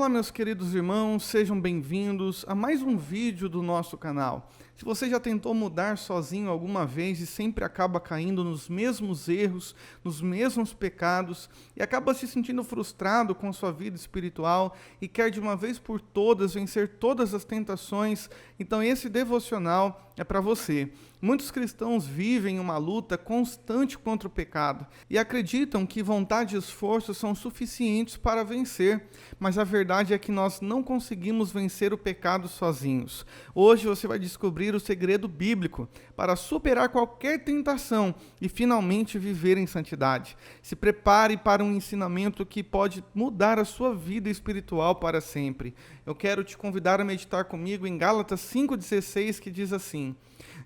Olá, meus queridos irmãos, sejam bem-vindos a mais um vídeo do nosso canal. Se você já tentou mudar sozinho alguma vez e sempre acaba caindo nos mesmos erros, nos mesmos pecados e acaba se sentindo frustrado com sua vida espiritual e quer de uma vez por todas vencer todas as tentações, então esse devocional é para você. Muitos cristãos vivem uma luta constante contra o pecado e acreditam que vontade e esforço são suficientes para vencer, mas a verdade é que nós não conseguimos vencer o pecado sozinhos. Hoje você vai descobrir o segredo bíblico para superar qualquer tentação e finalmente viver em santidade. Se prepare para um ensinamento que pode mudar a sua vida espiritual para sempre. Eu quero te convidar a meditar comigo em Gálatas 5,16, que diz assim: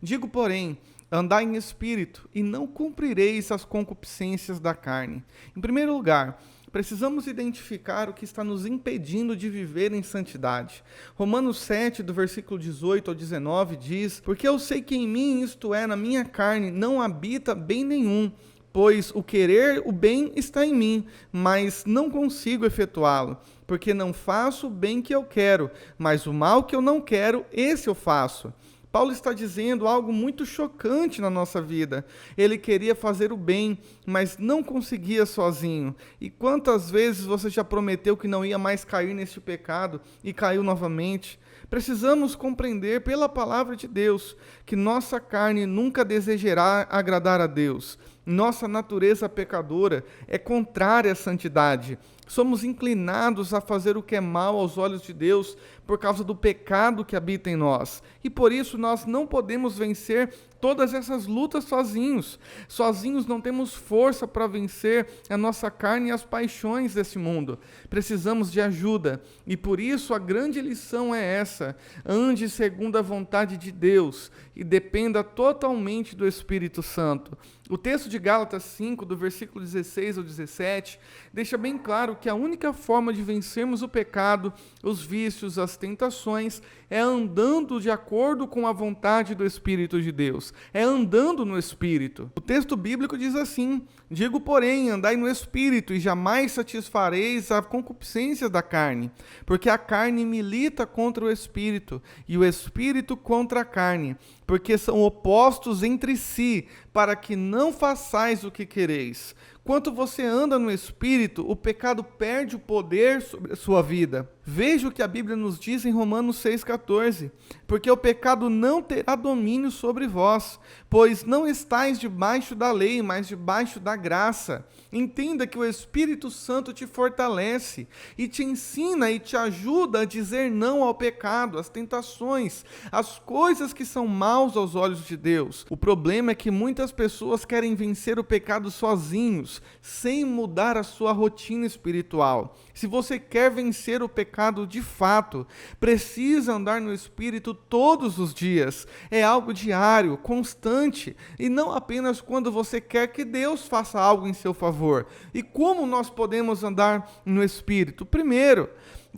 digo, porém, andai em espírito, e não cumprireis as concupiscências da carne. Em primeiro lugar, precisamos identificar o que está nos impedindo de viver em santidade. Romanos 7, do versículo 18 ao 19, diz: porque eu sei que em mim, isto é, na minha carne, não habita bem nenhum, pois o querer o bem está em mim, mas não consigo efetuá-lo. Porque não faço o bem que eu quero, mas o mal que eu não quero, esse eu faço. Paulo está dizendo algo muito chocante na nossa vida. Ele queria fazer o bem, mas não conseguia sozinho. E quantas vezes você já prometeu que não ia mais cair neste pecado e caiu novamente? Precisamos compreender pela palavra de Deus que nossa carne nunca desejará agradar a Deus. Nossa natureza pecadora é contrária à santidade. Somos inclinados a fazer o que é mal aos olhos de Deus por causa do pecado que habita em nós. E por isso nós não podemos vencer todas essas lutas sozinhos. Sozinhos não temos força para vencer a nossa carne e as paixões desse mundo. Precisamos de ajuda. E por isso a grande lição é essa: ande segundo a vontade de Deus e dependa totalmente do Espírito Santo. O texto de Gálatas 5, do versículo 16 ao 17, deixa bem claro que a única forma de vencermos o pecado, os vícios, as tentações, é andando de acordo com a vontade do Espírito de Deus. É andando no Espírito. O texto bíblico diz assim: digo, porém, andai no Espírito, e jamais satisfareis a concupiscência da carne, porque a carne milita contra o Espírito, e o Espírito contra a carne, porque são opostos entre si, para que não façais o que quereis. Quanto você anda no Espírito, o pecado perde o poder sobre a sua vida. Veja o que a Bíblia nos diz em Romanos 6,14. Porque o pecado não terá domínio sobre vós, pois não estáis debaixo da lei, mas debaixo da graça. Entenda que o Espírito Santo te fortalece e te ensina e te ajuda a dizer não ao pecado, às tentações, às coisas que são maus aos olhos de Deus. O problema é que muitas pessoas querem vencer o pecado sozinhos, sem mudar a sua rotina espiritual. Se você quer vencer o pecado de fato, precisa andar no Espírito todos os dias. É algo diário, constante, e não apenas quando você quer que Deus faça algo em seu favor. E como nós podemos andar no Espírito? Primeiro,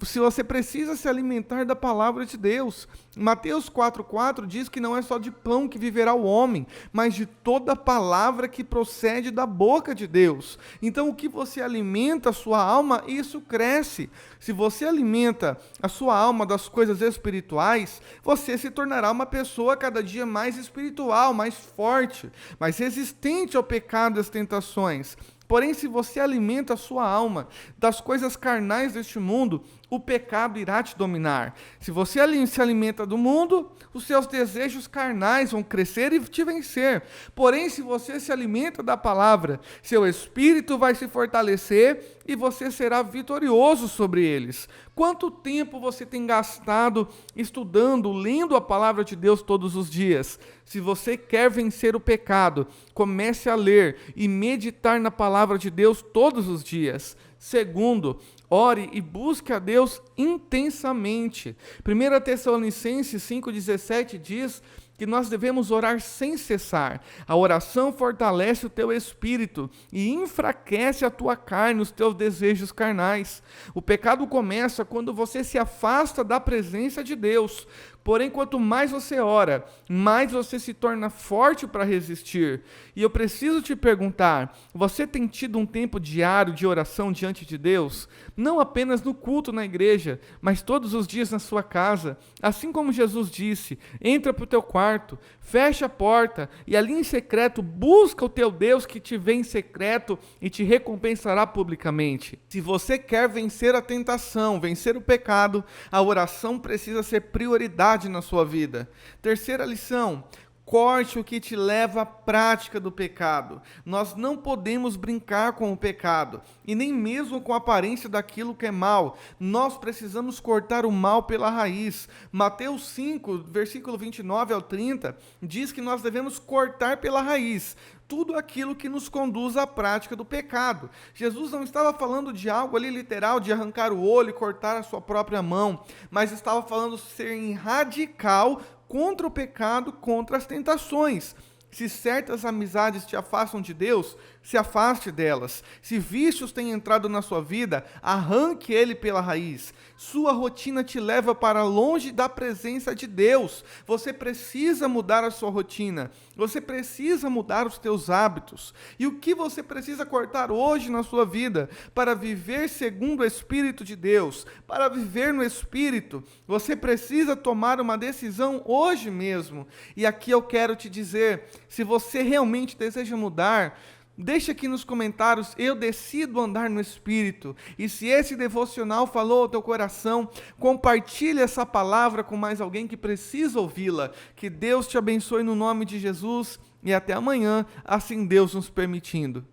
se você precisa se alimentar da palavra de Deus. Mateus 4,4 diz que não é só de pão que viverá o homem, mas de toda palavra que procede da boca de Deus. Então, o que você alimenta a sua alma, isso cresce. Se você alimenta a sua alma das coisas espirituais, você se tornará uma pessoa cada dia mais espiritual, mais forte, mais resistente ao pecado e às tentações. Porém, se você alimenta a sua alma das coisas carnais deste mundo, o pecado irá te dominar. Se você se alimenta do mundo, os seus desejos carnais vão crescer e te vencer. Porém, se você se alimenta da palavra, seu espírito vai se fortalecer e você será vitorioso sobre eles. Quanto tempo você tem gastado estudando, lendo a palavra de Deus todos os dias? Se você quer vencer o pecado, comece a ler e meditar na palavra de Deus todos os dias. Segundo, ore e busque a Deus intensamente. 1 Tessalonicenses 5,17 diz que nós devemos orar sem cessar. A oração fortalece o teu espírito e enfraquece a tua carne, os teus desejos carnais. O pecado começa quando você se afasta da presença de Deus. Porém, quanto mais você ora, mais você se torna forte para resistir. E eu preciso te perguntar, você tem tido um tempo diário de oração diante de Deus? Não apenas no culto na igreja, mas todos os dias na sua casa. Assim como Jesus disse, entra para o teu quarto, fecha a porta e ali em secreto busca o teu Deus que te vê em secreto e te recompensará publicamente. Se você quer vencer a tentação, vencer o pecado, a oração precisa ser prioridade na sua vida. Terceira lição: corte o que te leva à prática do pecado. Nós não podemos brincar com o pecado, e nem mesmo com a aparência daquilo que é mal. Nós precisamos cortar o mal pela raiz. Mateus 5, versículo 29 ao 30, diz que nós devemos cortar pela raiz tudo aquilo que nos conduz à prática do pecado. Jesus não estava falando de algo ali literal, de arrancar o olho e cortar a sua própria mão, mas estava falando de ser radical contra o pecado, contra as tentações. Se certas amizades te afastam de Deus, se afaste delas. Se vícios têm entrado na sua vida, arranque ele pela raiz. Sua rotina te leva para longe da presença de Deus. Você precisa mudar a sua rotina. Você precisa mudar os teus hábitos. E o que você precisa cortar hoje na sua vida para viver segundo o Espírito de Deus, para viver no Espírito? Você precisa tomar uma decisão hoje mesmo. E aqui eu quero te dizer, se você realmente deseja mudar, deixa aqui nos comentários, eu decido andar no Espírito. E se esse devocional falou ao teu coração, compartilhe essa palavra com mais alguém que precisa ouvi-la. Que Deus te abençoe no nome de Jesus e até amanhã, assim Deus nos permitindo.